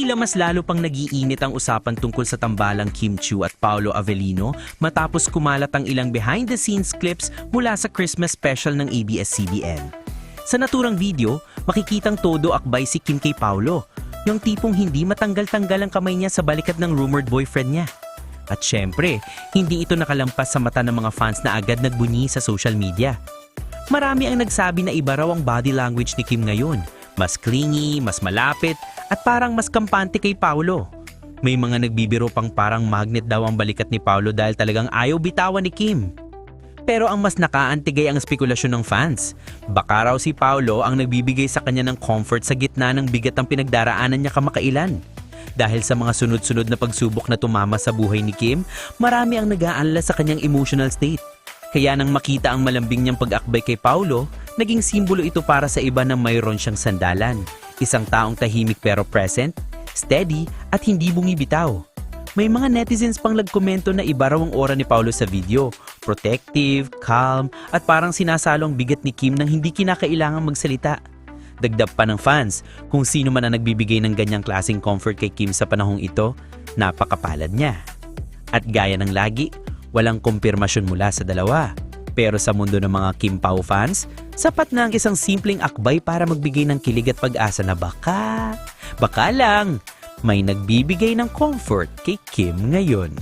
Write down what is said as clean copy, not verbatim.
Tila mas lalo pang nag-iinit ang usapan tungkol sa tambalang Kim Chiu at Paolo Avellino matapos kumalat ang ilang behind-the-scenes clips mula sa Christmas special ng ABS-CBN. Sa naturang video, makikitang todo akbay si Kim kay Paolo, yung tipong hindi matanggal-tanggal ang kamay niya sa balikat ng rumored boyfriend niya. At syempre, hindi ito nakalampas sa mata ng mga fans na agad nagbunyi sa social media. Marami ang nagsabi na iba raw ang body language ni Kim ngayon. Mas clingy, mas malapit, at parang mas kampante kay Paolo. May mga nagbibiro pang parang magnet daw ang balikat ni Paolo dahil talagang ayaw bitawan ni Kim. Pero ang mas nakaantigay ang spekulasyon ng fans. Baka raw si Paolo ang nagbibigay sa kanya ng comfort sa gitna ng bigat ang pinagdaraanan niya kamakailan. Dahil sa mga sunod-sunod na pagsubok na tumama sa buhay ni Kim, marami ang nag-aalala sa kanyang emotional state. Kaya nang makita ang malambing niyang pag-akbay kay Paolo, naging simbolo ito para sa iba na mayroon siyang sandalan. Isang taong tahimik pero present, steady at hindi bumibitaw. May mga netizens pang nagkomento na iba raw ang aura ni Paolo sa video. Protective, calm at parang sinasalong bigat ni Kim nang hindi kinakailangang magsalita. Dagdag pa ng fans, kung sino man ang nagbibigay ng ganyang klaseng comfort kay Kim sa panahong ito, napakapalad niya. At gaya ng lagi, walang kumpirmasyon mula sa dalawa. Pero sa mundo ng mga Kim Pao fans, sapat na ang isang simpleng akbay para magbigay ng kilig at pag-asa na baka lang, may nagbibigay ng comfort kay Kim ngayon.